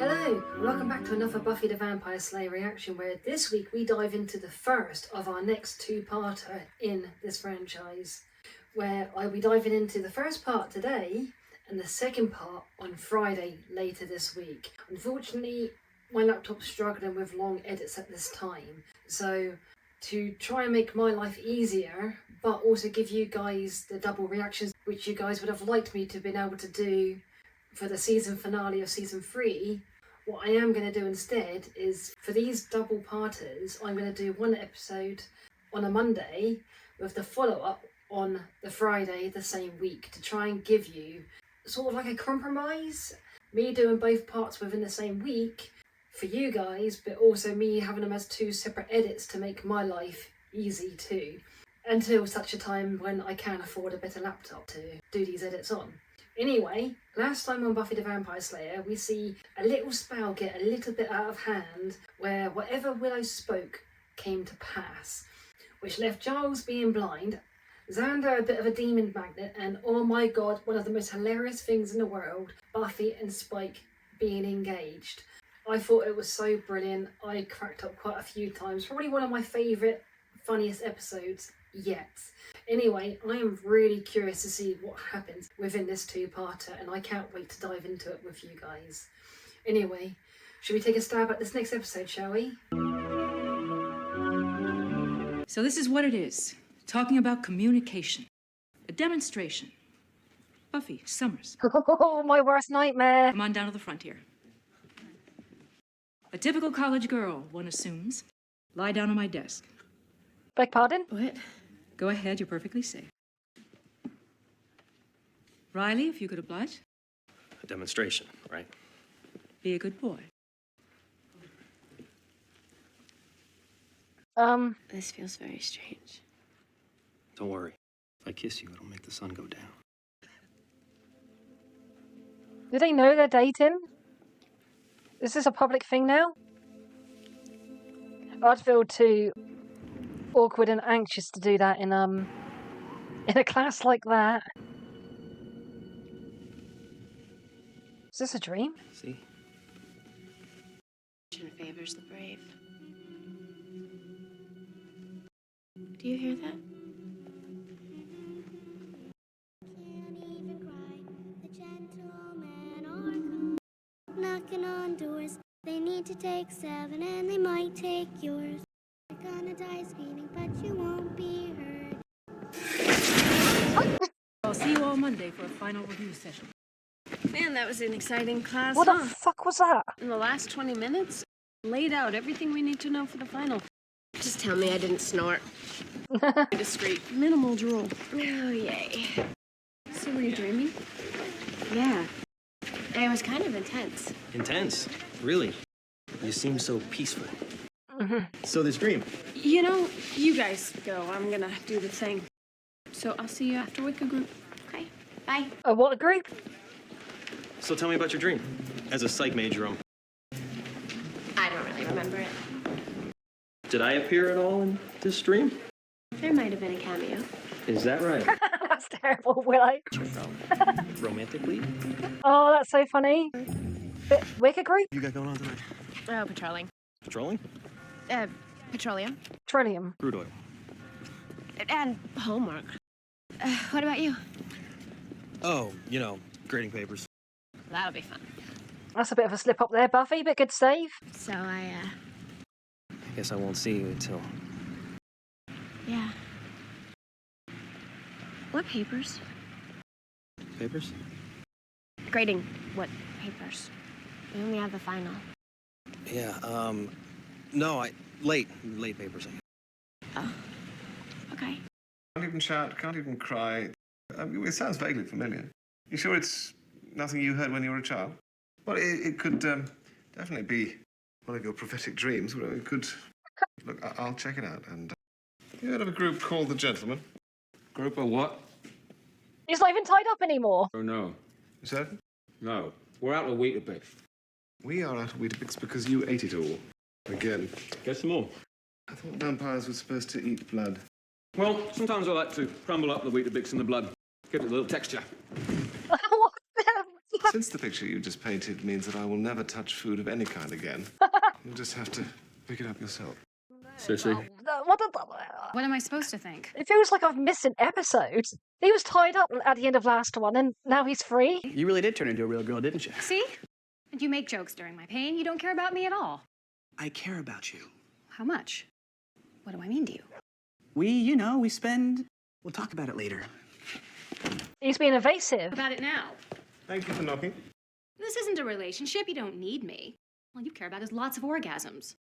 Hello, and welcome back to another Buffy the Vampire Slayer reaction, where this week we dive into the first of our next two-parter in this franchise, where I'll be diving into the first part today and the second part on Friday later this week. Unfortunately, my laptop's struggling with long edits at this time, so to try and make my life easier, but also give you guys the double reactions which you guys would have liked me to have been able to do for the season finale of season 3, what I am going to do instead is, for these double parters, I'm going to do one episode on a Monday with the follow-up on the Friday the same week, to try and give you sort of like a compromise, me doing both parts within the same week for you guys, but also me having them as two separate edits to make my life easy too, until such a time when I can afford a better laptop to do these edits on. Anyway, last time on Buffy the Vampire Slayer, we see a little spell get a little bit out of hand, where whatever Willow spoke came to pass, which left Giles being blind, Xander a bit of a demon magnet, and oh my god, one of the most hilarious things in the world, Buffy and Spike being engaged. I thought it was so brilliant. I cracked up quite a few times. Probably one of my favourite, funniest episodes yet. Anyway, I am really curious to see what happens within this two-parter, and I can't wait to dive into it with you guys. Anyway, should we take a stab at this next episode, shall we? So this is what it is. Talking about communication. A demonstration. Buffy, Summers. Oh, my worst nightmare. Come on down to the front here. A typical college girl, one assumes. Lie down on my desk. Beg pardon? What? Go ahead, you're perfectly safe. Riley, if you could oblige. A demonstration, right? Be a good boy. This feels very strange. Don't worry. If I kiss you, it'll make the sun go down. Do they know they're dating? Is this a public thing now? I'd feel too awkward and anxious to do that in a class like that. Is this a dream? See? Fortune favors the brave. Do you hear that? Can't even cry. The gentlemen are come knocking on doors. They need to take 7 and they might take yours. You're gonna die screaming, but you won't be heard. I'll see you all Monday for a final review session. Man, that was an exciting class, What the fuck was that? In the last 20 minutes, laid out everything we need to know for the final. Just tell me I didn't snort. Discreet. Minimal drool. Oh, yay. So were you dreaming? Yeah. It was kind of intense. Intense? Really? You seem so peaceful. So this dream? You know, you guys go. I'm gonna do the thing. So I'll see you after Wicca group. Okay? Bye. What group? So tell me about your dream. As a psych major, I don't really remember it. did I appear at all in this dream? There might have been a cameo. Is that right? That's terrible, Willow. Romantically? Oh, that's so funny. Wicca group? You got going on tonight? Oh, patrolling. Patrolling? Petroleum. Trillium. Crude oil. And homework. What about you? Oh, you know, grading papers. That'll be fun. That's a bit of a slip up there, Buffy, but good save. So I Guess I won't see you until... yeah. What papers? Papers? Grading what papers? We only have the final. Yeah, no, late papers. Oh. Okay. Can't even shout, can't even cry. It sounds vaguely familiar. You sure it's nothing you heard when you were a child? Well, it could definitely be one of your prophetic dreams. Well, it could... Look, I'll check it out. And you heard of a group called The Gentlemen? Group of what? He's not even tied up anymore. Oh, no. You certain? No. We're out of Weetabix. We are out of Weetabix because you ate it all. Again. Get some more. I thought vampires were supposed to eat blood. Well, sometimes I like to crumble up the Weetabix in the blood. Give it a little texture. What the Since the picture you just painted means that I will never touch food of any kind again, you'll just have to pick it up yourself. Sissy. What am I supposed to think? It feels like I've missed an episode. He was tied up at the end of last one, and now he's free. You really did turn into a real girl, didn't you? See? And you make jokes during my pain. You don't care about me at all. I care about you. How much? What do I mean to you? We spend... We'll talk about it later. He's being evasive. About it now. Thank you for knocking. This isn't a relationship. You don't need me. All you care about is lots of orgasms.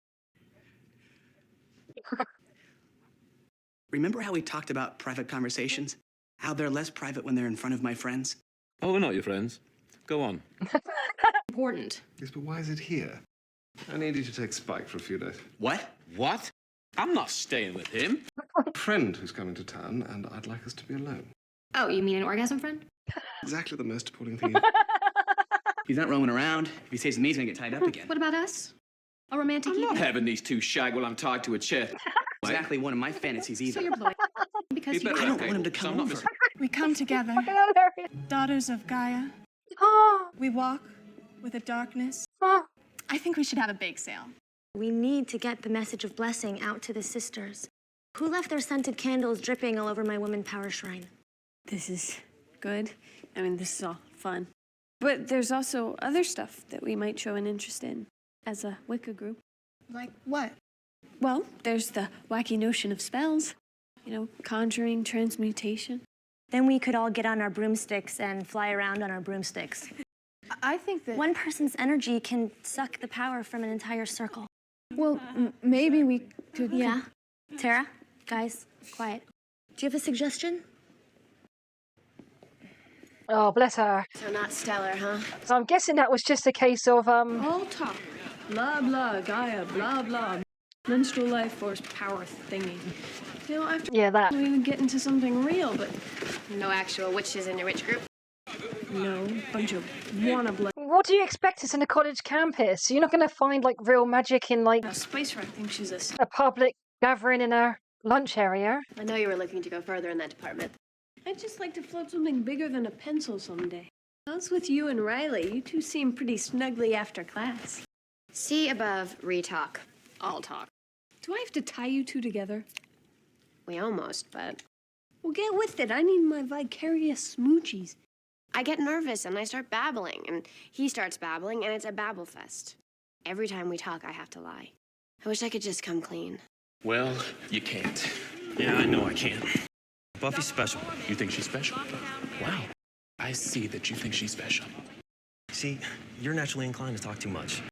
Remember how we talked about private conversations? How they're less private when they're in front of my friends? Oh, we're not your friends. Go on. Important. Yes, but why is it here? I need you to take Spike for a few days. What? What? I'm not staying with him. A friend who's coming to town, and I'd like us to be alone. Oh, you mean an orgasm friend? Exactly the most appalling thing. He's not roaming around. If he stays with me, he's gonna get tied up again. What about us? A romantic I'm not evening? having these two shag while I'm tied to a chair. Exactly one of my fantasies So either. you're blowing because you... I don't want him to come over. We come together, daughters of Gaia. Oh, We walk with the darkness. oh. I think we should have a bake sale. We need to get the message of blessing out to the sisters. Who left their scented candles dripping all over my woman power shrine? This is good. I mean, this is all fun. But there's also other stuff that we might show an interest in as a Wicca group. Like what? Well, there's the wacky notion of spells. Conjuring, transmutation. Then we could all get on our broomsticks and fly around on our broomsticks. I think that... One person's energy can suck the power from an entire circle. Well, maybe we could... Yeah. Tara, guys, quiet. Do you have a suggestion? Oh, bless her. So not stellar, huh? So I'm guessing that was just a case of, All talk. Blah, blah, Gaia, blah, blah. Menstrual life force power thingy. After yeah, that. we would get into something real, but... No actual witches in your witch group? No, bunch of wannabe... What do you expect? It's in a college campus. You're not going to find, like, real magic in, like, A spacer, I think she's a... a public gathering in a lunch area. I know you were looking to go further in that department. I'd just like to float something bigger than a pencil someday. How's with you and Riley? You two seem pretty snugly after class. See above, retalk. All talk. Do I have to tie you two together? We almost, but Well, get with it. I need my vicarious smoochies. I get nervous and I start babbling, and he starts babbling, and it's a babble fest. Every time we talk, I have to lie. I wish I could just come clean. Well, you can't. Yeah, I know I can't. Buffy's special. You think she's special? Wow. I see that you think she's special. See, you're naturally inclined to talk too much.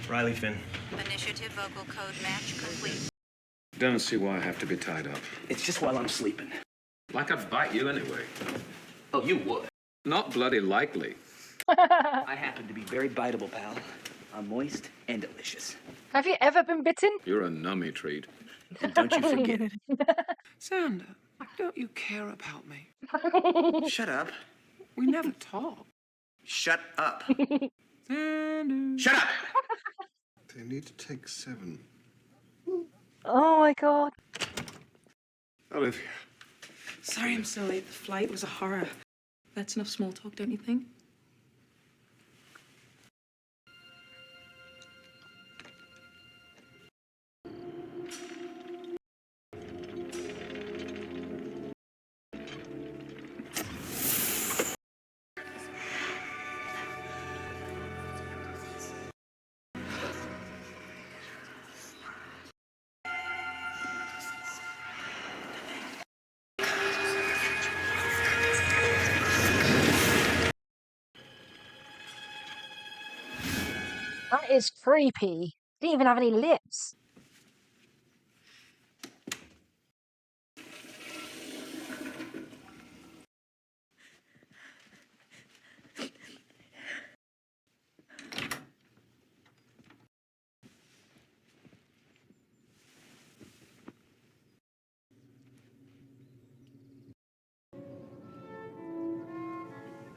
Riley, Finn. Initiative vocal code match complete. Don't see why I have to be tied up. It's just while I'm sleeping. Like I'd bite you anyway. Oh, you would. Not bloody likely. I happen to be very biteable, pal. I'm moist and delicious. Have you ever been bitten? You're a nummy treat. And don't you forget it. Xander, don't you care about me? Shut up. We never talk. Shut up. Xander. Shut up! They need to take 7. Oh my god. Olivia. Sorry I'm so late. The flight was a horror. That's enough small talk, don't you think? That is creepy. Didn't even have any lips.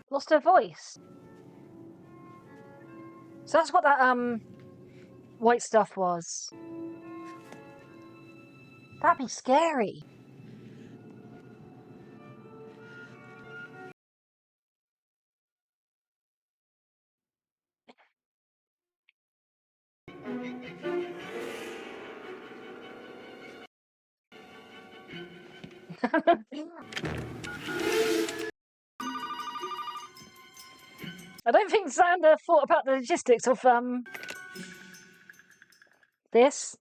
Lost her voice. So that's what that white stuff was. That'd be scary. I don't think Xander thought about the logistics of this.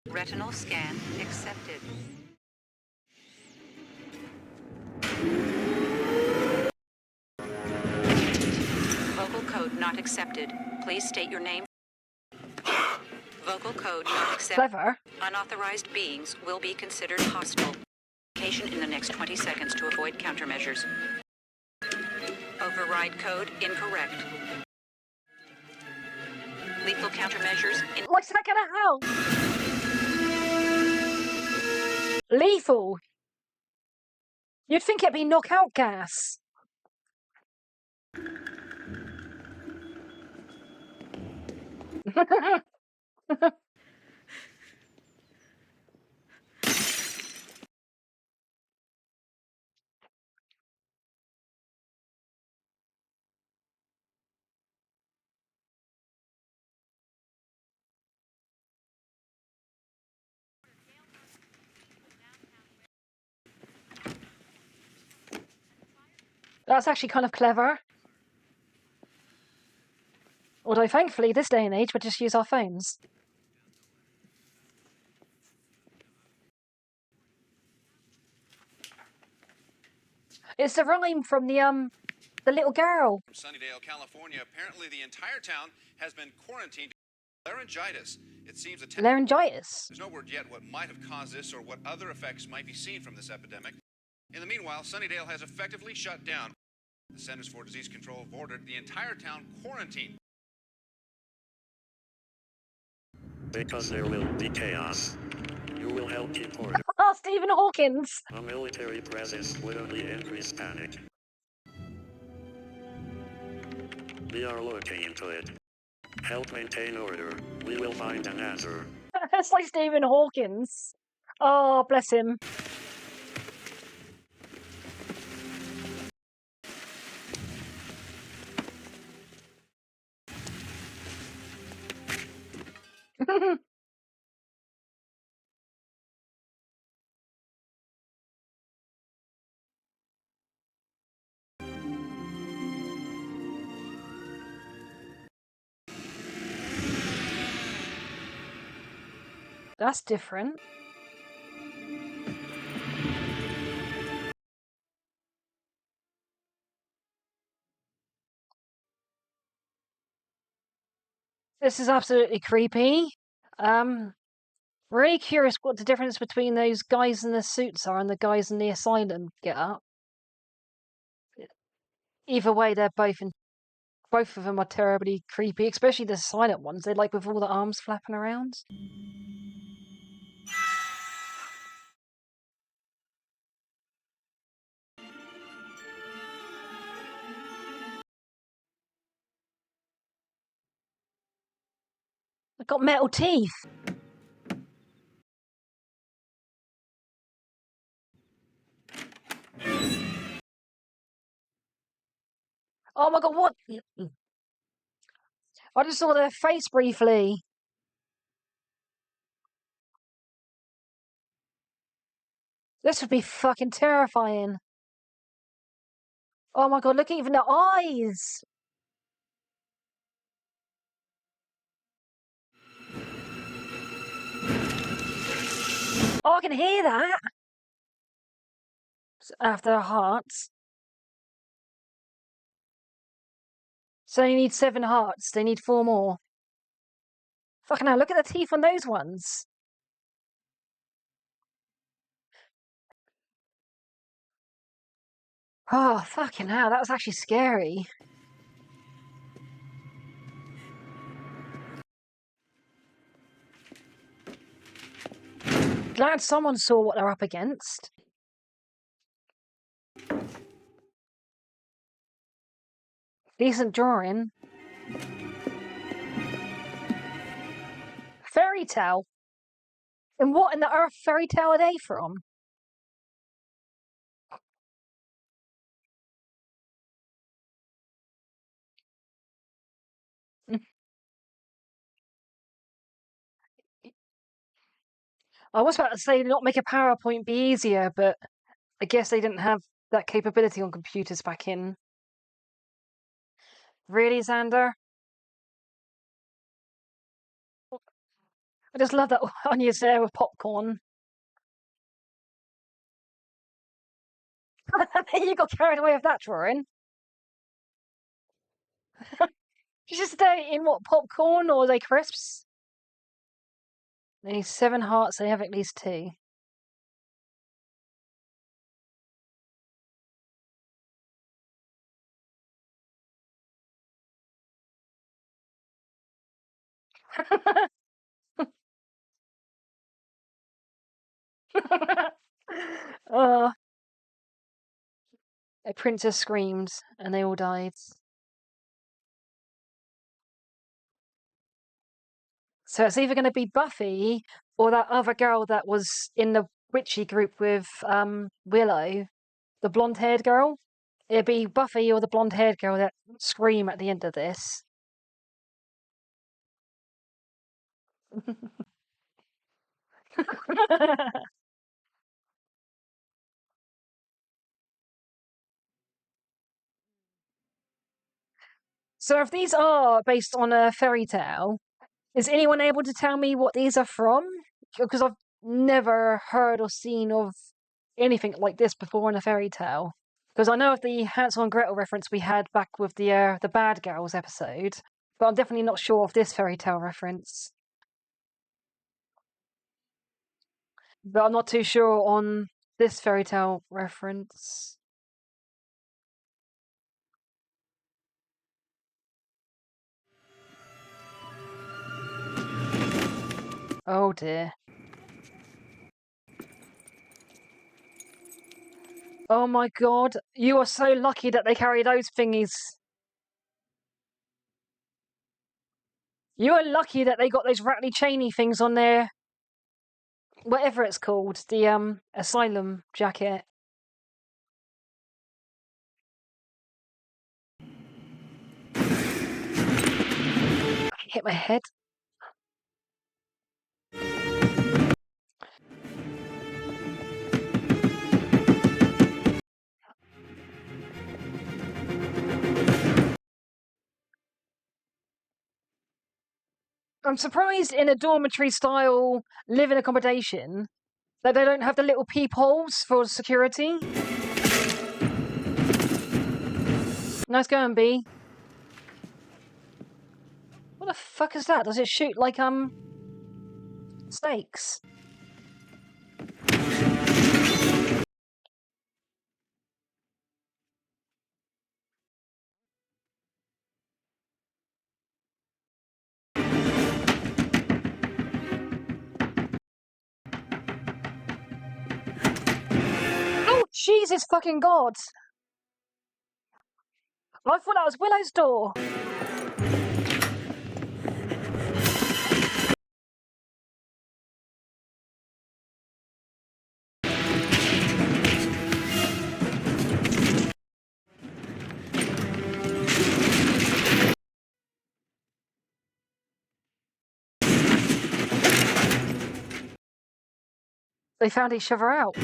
Retinal scan accepted. Vocal code not accepted. Please state your name. Vocal code not accepted. Clever. Unauthorized beings will be considered hostile. Location in the next 20 seconds to avoid countermeasures. Override code incorrect. Lethal countermeasures in... What's that gonna help? Lethal. You'd think it'd be knockout gas. That's actually kind of clever. Although, thankfully, this day and age, we just use our phones. It's the rhyme from the little girl. From Sunnydale, California, apparently the entire town has been quarantined with laryngitis. It seems that Laryngitis. there's no word yet what might have caused this or what other effects might be seen from this epidemic. In the meanwhile, Sunnydale has effectively shut down. The Centers for Disease Control have ordered the entire town quarantined. Because there will be chaos. You will help keep order. Oh, Stephen Hawkins. A military presence would only increase panic. We are looking into it. Help maintain order. We will find an answer. It's like Stephen Hawkins. Oh, bless him. That's different. This is absolutely creepy. Really curious what the difference between those guys in the suits are and the guys in the asylum get up. Either way, they're both of them are terribly creepy, especially the silent ones. They're like with all the arms flapping around. They've got metal teeth. Oh my god, what? I just saw their face briefly. This would be fucking terrifying. Oh my god, look at even the eyes. Oh, I can hear that. After their hearts. So you need 7 hearts. They need 4 more. Fucking hell, look at the teeth on those ones. Oh, fucking hell, that was actually scary. Glad someone saw what they're up against. Decent drawing. Fairy tale. And what in the earth fairy tale are they from? I was about to say not make a PowerPoint be easier, but I guess they didn't have that capability on computers back in. Really, Xander? I just love that Anya's there with popcorn. You got carried away with that drawing. She's just there in what, popcorn or are they crisps? They need 7 hearts, they have at least 2. uh, a princess screamed and they all died. So it's either going to be Buffy or that other girl that was in the witchy group with Willow, the blonde-haired girl. It'd be Buffy or the blonde-haired girl that scream at the end of this. So if these are based on a fairy tale, is anyone able to tell me what these are from? Because I've never heard or seen of anything like this before in a fairy tale. Because I know of the Hansel and Gretel reference we had back with the Bad Girls episode, but I'm definitely not sure of this fairy tale reference. But I'm not too sure on this fairy tale reference. Oh dear. Oh my god, you are so lucky that they carry those thingies. You are lucky that they got those rattly chainy things on their whatever it's called, the asylum jacket. Hit my head. I'm surprised in a dormitory style living accommodation that they don't have the little peepholes for security. Nice going, B. What the fuck is that? Does it shoot like snakes? Oh, Jesus fucking God! I thought that was Willow's door. They found each other out.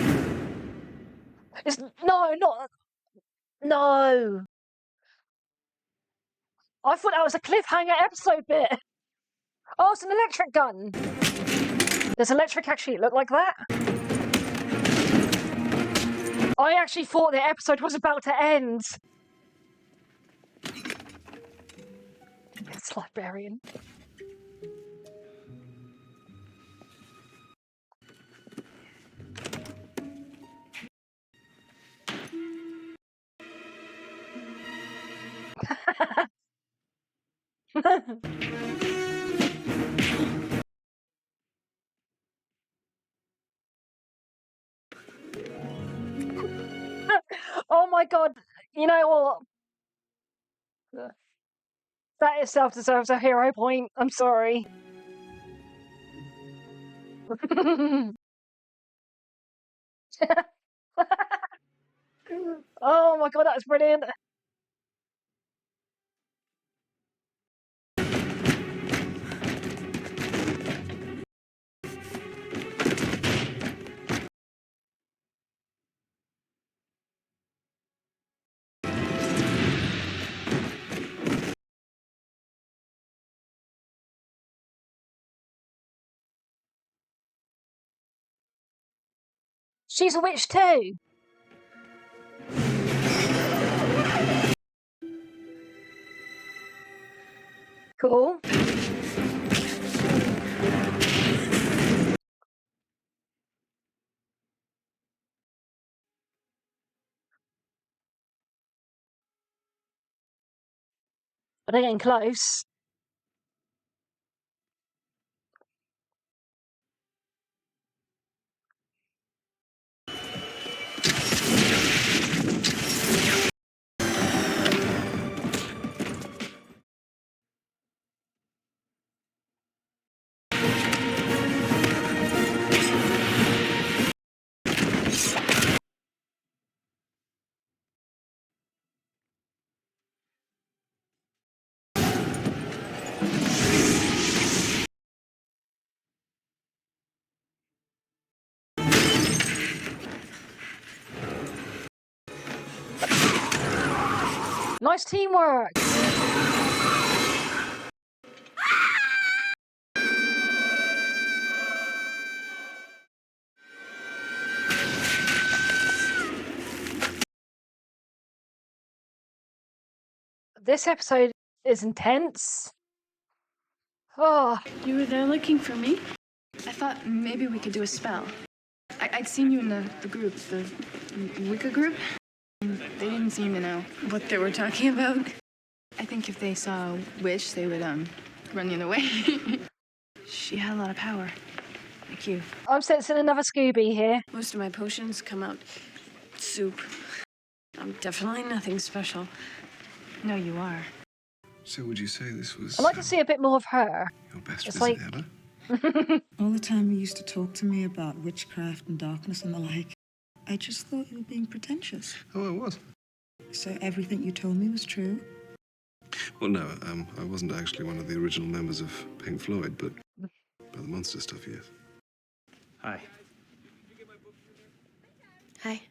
It's no. I thought that was a cliffhanger episode bit. Oh, it's an electric gun. Does electric actually look like that? I actually thought the episode was about to end. It's librarian. Oh my god, you know what? That itself deserves a hero point. I'm sorry. Oh my god, that's brilliant. She's a witch too! Cool. But they're getting close. Nice teamwork! This episode is intense. Oh. You were there looking for me? I thought maybe we could do a spell. I'd seen you in the group, the Wicca group. And they didn't seem to know what they were talking about. I think if they saw a witch, they would, run the other way. She had a lot of power. Like you. I'm sensing another Scooby here. Most of my potions come out soup. I'm definitely nothing special. No, you are. So would you say this was... I'd like to see a bit more of her. Your best It's visit like... ever? All the time you used to talk to me about witchcraft and darkness and the like, I just thought you were being pretentious. Oh, I was. So everything you told me was true? Well, no, I wasn't actually one of the original members of Pink Floyd, but by the monster stuff, yes. Hi. Hi.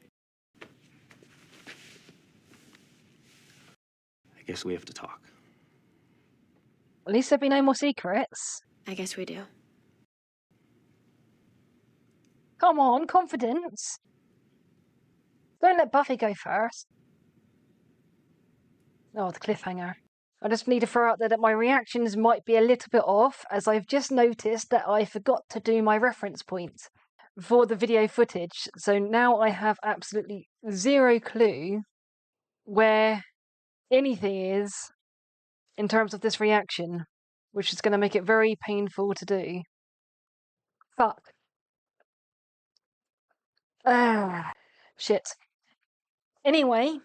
I guess we have to talk. At least there'll be no more secrets. I guess we do. Come on, confidence. Don't let Buffy go first. Oh, the cliffhanger. I just need to throw out there that my reactions might be a little bit off, as I've just noticed that I forgot to do my reference points for the video footage. So now I have absolutely zero clue where anything is in terms of this reaction, which is going to make it very painful to do. Fuck. Ah, shit. Anyway,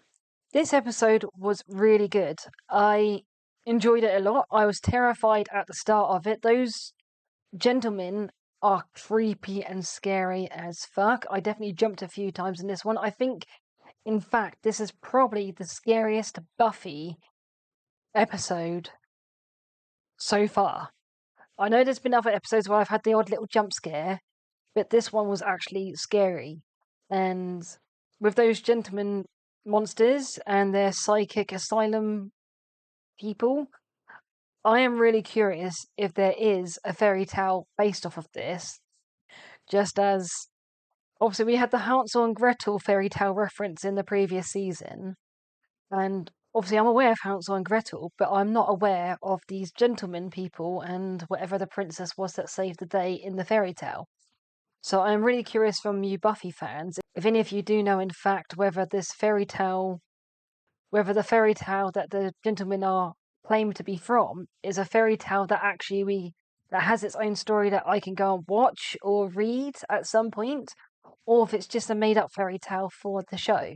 this episode was really good. I enjoyed it a lot. I was terrified at the start of it. Those gentlemen are creepy and scary as fuck. I definitely jumped a few times in this one. I think, in fact, this is probably the scariest Buffy episode so far. I know there's been other episodes where I've had the odd little jump scare, but this one was actually scary. And with those gentlemen monsters and their psychic asylum people, I am really curious if there is a fairy tale based off of this. Just as, obviously, we had the Hansel and Gretel fairy tale reference in the previous season. And obviously, I'm aware of Hansel and Gretel, but I'm not aware of these gentlemen people and whatever the princess was that saved the day in the fairy tale. So I'm really curious from you Buffy fans, if any of you do know in fact whether the fairy tale that the gentlemen are claimed to be from is a fairy tale that actually that has its own story that I can go and watch or read at some point, or if it's just a made up fairy tale for the show.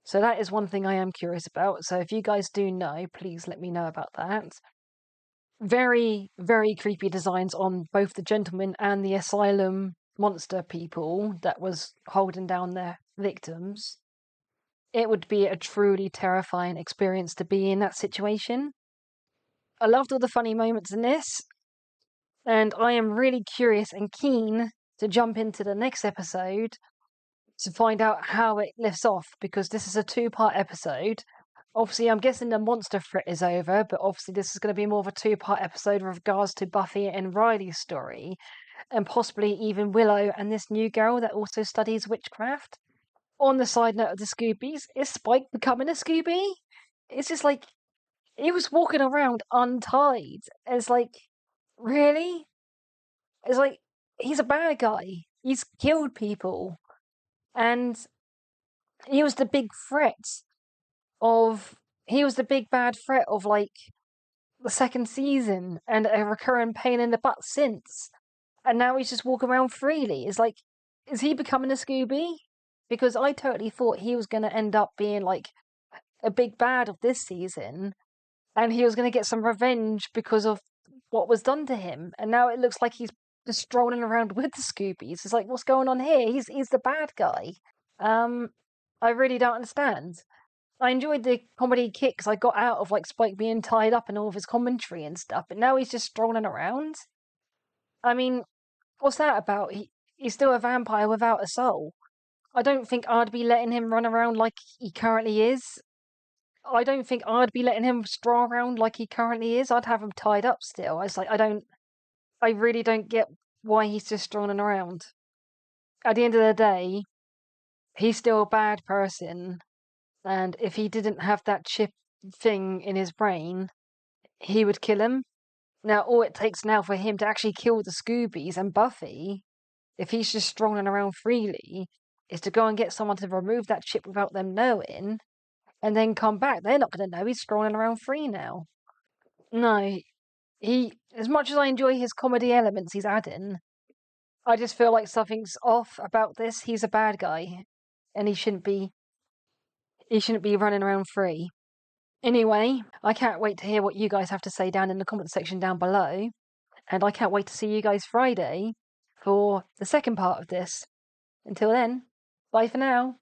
So that is one thing I am curious about. So if you guys do know, please let me know about that. Very, very creepy designs on both the gentleman and the asylum monster people that was holding down their victims. It would be a truly terrifying experience to be in that situation. I loved all the funny moments in this, and I am really curious and keen to jump into the next episode to find out how it lifts off, because this is a 2-part episode. Obviously, I'm guessing the monster threat is over, but obviously this is going to be more of a 2-part episode with regards to Buffy and Riley's story. and possibly even Willow and this new girl that also studies witchcraft. On the side note of the Scoobies, is Spike becoming a Scooby? It's just like, he was walking around untied. It's like, really? It's like, he's a bad guy. He's killed people. And he was the big threat he was the big bad threat of, like, the second season and a recurring pain in the butt since. And now he's just walking around freely. It's like, is he becoming a Scooby? Because I totally thought he was going to end up being, like, a big bad of this season, and he was going to get some revenge because of what was done to him. And now it looks like he's just strolling around with the Scoobies. It's like, what's going on here? He's the bad guy. I really don't understand. I enjoyed the comedy kicks I got out of, like, Spike being tied up and all of his commentary and stuff, but now he's just strolling around. I mean, what's that about? He's still a vampire without a soul. I don't think I'd be letting him run around like he currently is. I don't think I'd be letting him stroll around like he currently is. I'd have him tied up still. It's like, I really don't get why he's just strolling around. At the end of the day, he's still a bad person, and if he didn't have that chip thing in his brain, he would kill him. Now, all it takes now for him to actually kill the Scoobies and Buffy, if he's just strolling around freely, is to go and get someone to remove that chip without them knowing, and then come back. They're not going to know he's strolling around free now. No, as much as I enjoy his comedy elements he's adding, I just feel like something's off about this. He's a bad guy, and he shouldn't be running around free. Anyway, I can't wait to hear what you guys have to say down in the comment section down below, and I can't wait to see you guys Friday for the second part of this. Until then, bye for now.